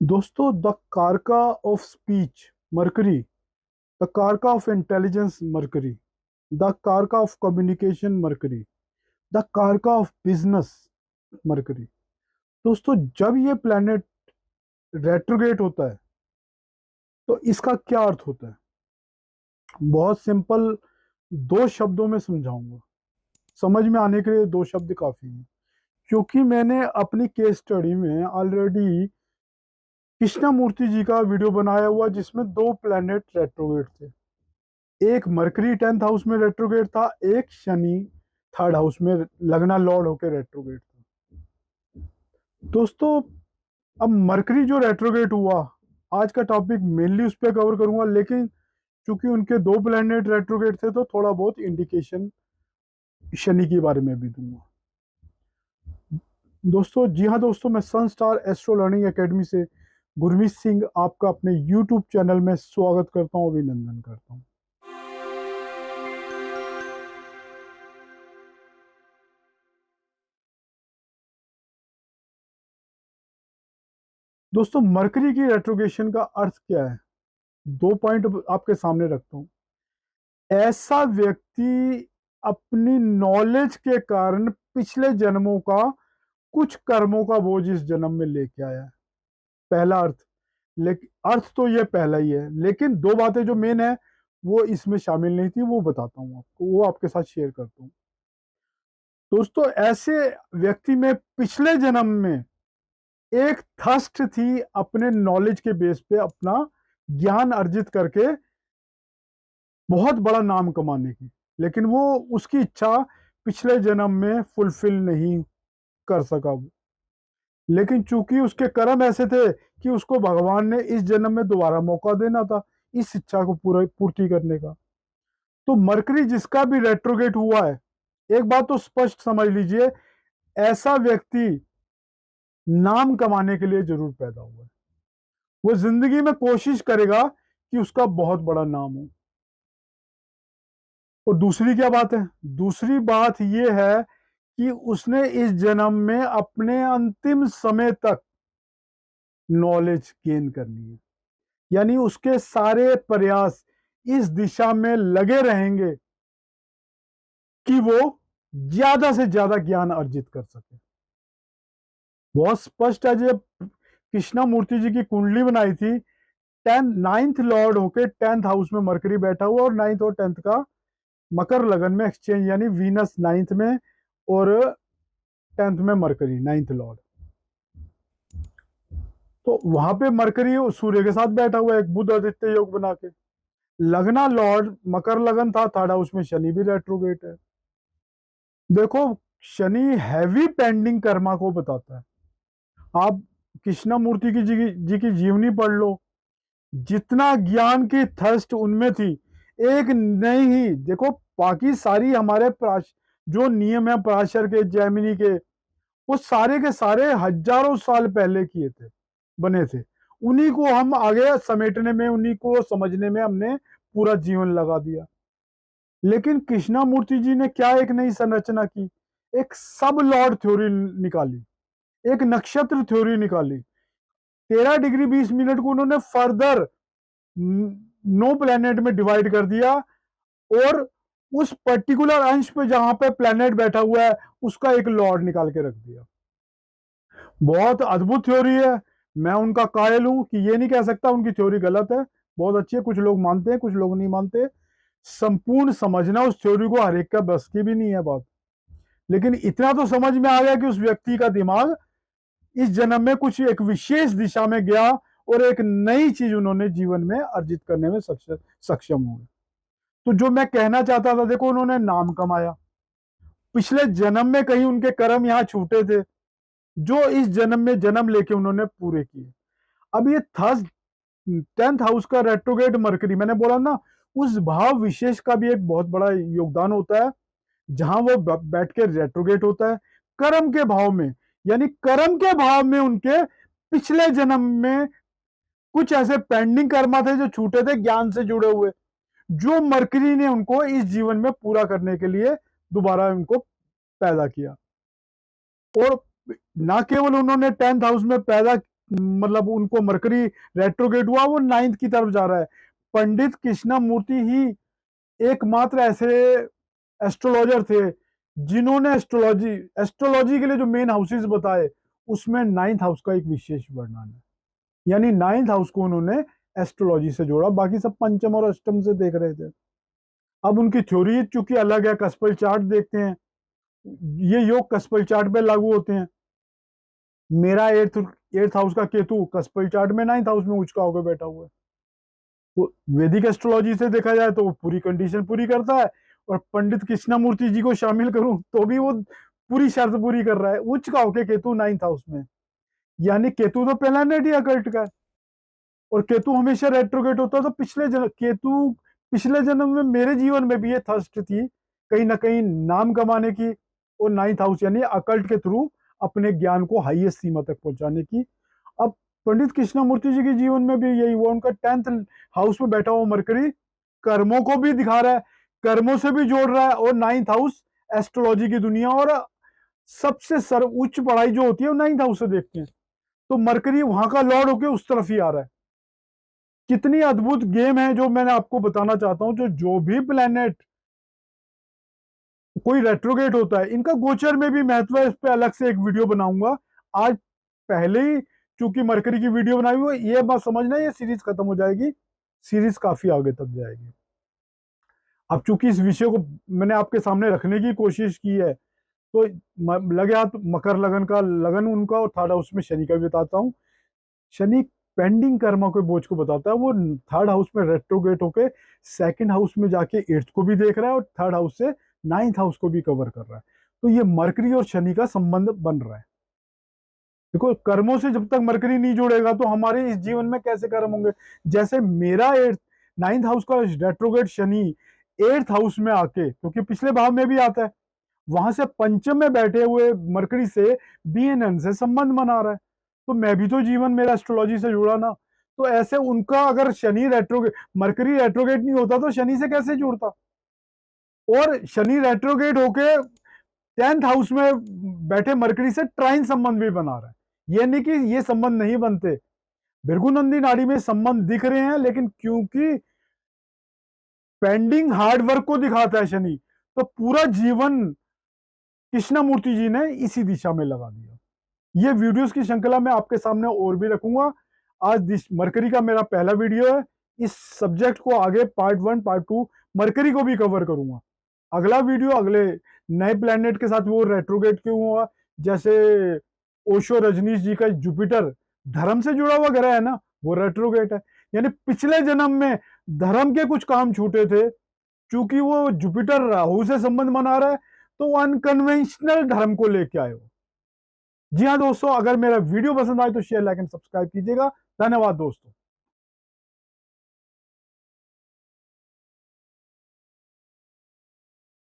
दोस्तों, द कारका of speech mercury, the कारका ऑफ इंटेलिजेंस मरकरी, द कारका ऑफ कम्युनिकेशन मरकरी, द कारका ऑफ बिजनेस मरकरी। दोस्तों, जब ये प्लेनेट रेट्रोगेट होता है तो इसका क्या अर्थ होता है? बहुत सिंपल, दो शब्दों में समझाऊंगा। समझ में आने के लिए दो शब्द काफी हैं, क्योंकि मैंने अपनी केस स्टडी में ऑलरेडी कृष्णमूर्ति जी का वीडियो बनाया हुआ जिसमें दो प्लेनेट रेट्रोगेट थे। एक मरकरी 10th हाउस में रेट्रोगेट था, एक शनि 3rd हाउस में लगना लॉर्ड होकर रेट्रोगेट था। दोस्तों, अब मरकरी जो रेट्रोगेट हुआ, आज का टॉपिक मेनली उस पर कवर करूंगा, लेकिन चूंकि उनके दो प्लेनेट रेट्रोगेट थे तो थोड़ा बहुत इंडिकेशन शनि के बारे में भी दूंगा। दोस्तों, जी हाँ दोस्तों, मैं सन स्टार एस्ट्रो लर्निंग एकेडमी से गुरमीत सिंह आपका अपने यूट्यूब चैनल में स्वागत करता हूँ, अभिनंदन करता हूँ। दोस्तों, मरकरी की रेट्रोगेशन का अर्थ क्या है? दो पॉइंट आपके सामने रखता हूं। ऐसा व्यक्ति अपनी नॉलेज के कारण पिछले जन्मों का कुछ कर्मों का बोझ इस जन्म में लेके आया है। पहला अर्थ। लेकिन अर्थ तो ये पहला ही है, लेकिन दो बातें जो मेन है वो इसमें शामिल नहीं थी, वो बताता हूँ आपको, वो आपके साथ शेयर करता हूँ। दोस्तों, ऐसे व्यक्ति में पिछले जन्म में एक थर्स्ट थी अपने नॉलेज के बेस पे अपना ज्ञान अर्जित करके बहुत बड़ा नाम कमाने की, लेकिन वो उसकी इच्छा पिछले जन्म में फुलफिल नहीं कर सका वो। लेकिन चूंकि उसके कर्म ऐसे थे कि उसको भगवान ने इस जन्म में दोबारा मौका देना था इस इच्छा को पूरा पूर्ति करने का। तो मरकरी जिसका भी रेट्रोगेट हुआ है, एक बात तो स्पष्ट समझ लीजिए, ऐसा व्यक्ति नाम कमाने के लिए जरूर पैदा हुआ है। वो जिंदगी में कोशिश करेगा कि उसका बहुत बड़ा नाम हो। और दूसरी क्या बात है? दूसरी बात यह है कि उसने इस जन्म में अपने अंतिम समय तक नॉलेज गेन करनी है, यानी उसके सारे प्रयास इस दिशा में लगे रहेंगे कि वो ज्यादा से ज्यादा ज्ञान अर्जित कर सके। बहुत स्पष्ट है। जब कृष्णा मूर्ति जी की कुंडली बनाई थी, 9th लॉर्ड होके 10th हाउस में मरकरी बैठा हुआ और 9th और 10th का मकर लगन में एक्सचेंज, यानी वीनस 9th में और 10th में मरकरी 9th लॉर्ड। तो वहां पे मरकरी सूर्य के साथ बैठा हुआ है, एक बुध आदित्य योग बना के। लगना लॉर्ड मकर लगन था, 3rd हाउस में शनि भी रेट्रोगेट है। देखो, शनि हैवी पेंडिंग कर्मा को बताता है। आप कृष्णा मूर्ति जी की जीवनी पढ़ लो, जितना ज्ञान की थर्स्ट उनमें थी, एक नहीं ही देखो, बाकी सारी हमारे जो नियम है पराशर के, जैमिनी के, वो सारे के सारे हजारों साल पहले किए थे, बने थे। उन्हीं को हम आगे समेटने में, उन्हीं को समझने में हमने पूरा जीवन लगा दिया। लेकिन कृष्णा मूर्ति जी ने क्या एक नई संरचना की, एक सब लॉर्ड थ्योरी निकाली, एक नक्षत्र थ्योरी निकाली। 13 डिग्री 20 मिनट को उन्होंने फर्दर 9 प्लेनेट में डिवाइड कर दिया, और उस पर्टिकुलर अंश पे जहां पे प्लेनेट बैठा हुआ है उसका एक लॉर्ड निकाल के रख दिया। बहुत अद्भुत थ्योरी है। मैं उनका कायल हूं कि ये नहीं कह सकता उनकी थ्योरी गलत है, बहुत अच्छी है। कुछ लोग मानते हैं, कुछ लोग नहीं मानते। संपूर्ण समझना उस थ्योरी को हर एक का बस की भी नहीं है बात, लेकिन इतना तो समझ में आ गया कि उस व्यक्ति का दिमाग इस जन्म में कुछ एक विशेष दिशा में गया और एक नई चीज उन्होंने जीवन में अर्जित करने में सक्षम हुए। तो जो मैं कहना चाहता था, देखो, उन्होंने नाम कमाया, पिछले जन्म में कहीं उनके कर्म यहाँ छूटे थे जो इस जन्म में जन्म लेके उन्होंने पूरे किए। अब ये थर्ड 10th हाउस का रेट्रोगेट मरकरी, मैंने बोला ना, उस भाव विशेष का भी एक बहुत बड़ा योगदान होता है जहां वो बैठ के रेट्रोगेट होता है कर्म के भाव में। यानी कर्म के भाव में उनके पिछले जन्म में कुछ ऐसे पेंडिंग कर्मा थे जो छूटे थे ज्ञान से जुड़े हुए, जो मरकरी ने उनको इस जीवन में पूरा करने के लिए दोबारा उनको पैदा किया। और ना केवल उन्होंने 10th हाउस में पैदा मतलब उनको मरकरी रेट्रोगेट हुआ, वो 9th की तरफ जा रहा है। पंडित कृष्णमूर्ति ही एकमात्र ऐसे एस्ट्रोलॉजर थे जिन्होंने एस्ट्रोलॉजी एस्ट्रोलॉजी के लिए जो मेन हाउसेस बताए उसमें 9th हाउस का एक विशेष वर्णन है। यानी 9th हाउस को उन्होंने एस्ट्रोलॉजी से जोड़ा, बाकी सब पंचम और अष्टम से देख रहे थे। अब उनकी थ्योरी चूंकि अलग है, कस्पल चार्ट देखते हैं, ये योग कस्पल चार्ट पे लागू होते हैं। मेरा एट्थ हाउस का केतु कस्पल चार्ट में 9th हाउस में उचका होकर बैठा हुआ है। तो वैदिक एस्ट्रोलॉजी से देखा जाए तो वो पूरी कंडीशन पूरी करता है, और पंडित कृष्णमूर्ति जी को शामिल करूं तो भी वो पूरी शर्त पूरी कर रहा है, उच्च का होके केतु 9th हाउस में। यानी केतु तो प्लैनेट ही अकल्ट का है, और केतु हमेशा रेट्रोगेट होता है। तो पिछले जन्म में मेरे जीवन में भी ये थर्स्ट थी कहीं ना कहीं नाम कमाने की, और 9th हाउस यानी अकल्ट के थ्रू अपने ज्ञान को हाईएस्ट सीमा तक पहुंचाने की। अब पंडित कृष्णमूर्ति जी के जीवन में भी यही हुआ, उनका 10th हाउस में बैठा हुआ मरकरी कर्मों को भी दिखा रहा है, कर्मों से भी जोड़ रहा है, और 9th हाउस एस्ट्रोलॉजी की दुनिया और सबसे सर्वोच्च पढ़ाई जो होती है वो 9th हाउस से देखते हैं। तो मरकरी वहां का लॉर्ड होके उस तरफ ही आ रहा है। कितनी अद्भुत गेम है जो मैंने आपको बताना चाहता हूं। जो भी प्लेनेट कोई रेट्रोगेट होता है, इनका गोचर में भी महत्व है, इस पे अलग से एक वीडियो बनाऊंगा। आज पहले ही चूंकि मरकरी की वीडियो बनाई हुई है, ये बात समझना ये सीरीज खत्म हो जाएगी, सीरीज काफी आगे तक जाएगी। अब चूंकि इस विषय को मैंने आपके सामने रखने की कोशिश की है, तो लगे हाथ मकर लगन का लगन उनका, और थर्ड हाउस में शनि का भी बताता हूँ। शनि पेंडिंग कर्मा के बोझ को बताता है, वो थर्ड हाउस में रेट्रोगेट होके सेकंड हाउस में जाके एट्थ को भी देख रहा है, और थर्ड हाउस से 9th हाउस को भी कवर कर रहा है। तो ये मरकरी और शनि का संबंध बन रहा है। देखो, कर्मों से जब तक मरकरी नहीं जुड़ेगा तो हमारे इस जीवन में कैसे कर्म होंगे। जैसे मेरा 9th हाउस का रेट्रोगेट शनि 8th हाउस में आके, क्योंकि पिछले भाव में भी आता है, वहां से पंचम में बैठे हुए मरकरी से बीएनएन से संबंध बना रहा है। तो मैं भी तो जीवन मेरा एस्ट्रोलॉजी से जुड़ा ना। तो ऐसे उनका अगर शनि रेट्रोगेट मरकरी रेट्रोगेट नहीं होता तो शनि से कैसे जुड़ता। और शनि रेट्रोगेट होके 10th हाउस में बैठे मरकरी से ट्राइन संबंध भी बना रहा है। ये नहीं कि ये संबंध नहीं बनते, भृगुनंदी नाड़ी में संबंध दिख रहे हैं, लेकिन क्योंकि पेंडिंग हार्ड वर्क को दिखाता है शनि, तो पूरा जीवन कृष्णमूर्ति जी ने इसी दिशा में लगा दिया। ये वीडियोस की श्रृंखला मैं आपके सामने और भी रखूंगा। आज मरकरी का मेरा पहला वीडियो है। इस सब्जेक्ट को आगे पार्ट 1 पार्ट 2 मरकरी को भी कवर करूंगा। अगला वीडियो अगले नए प्लेनेट के साथ, वो रेट्रोगेट क्यों हुआ। जैसे ओशो रजनीश जी का जुपिटर धर्म से जुड़ा हुआ ग्रह है ना, वो रेट्रोगेट है। यानी पिछले जन्म में धर्म के कुछ काम छूटे थे, क्योंकि वो जुपिटर राहु से संबंध बना रहा है, तो अनकन्वेंशनल धर्म को लेके आए हो। जी हाँ दोस्तों, अगर मेरा वीडियो पसंद आए तो शेयर लाइक एंड सब्सक्राइब कीजिएगा। धन्यवाद दोस्तों।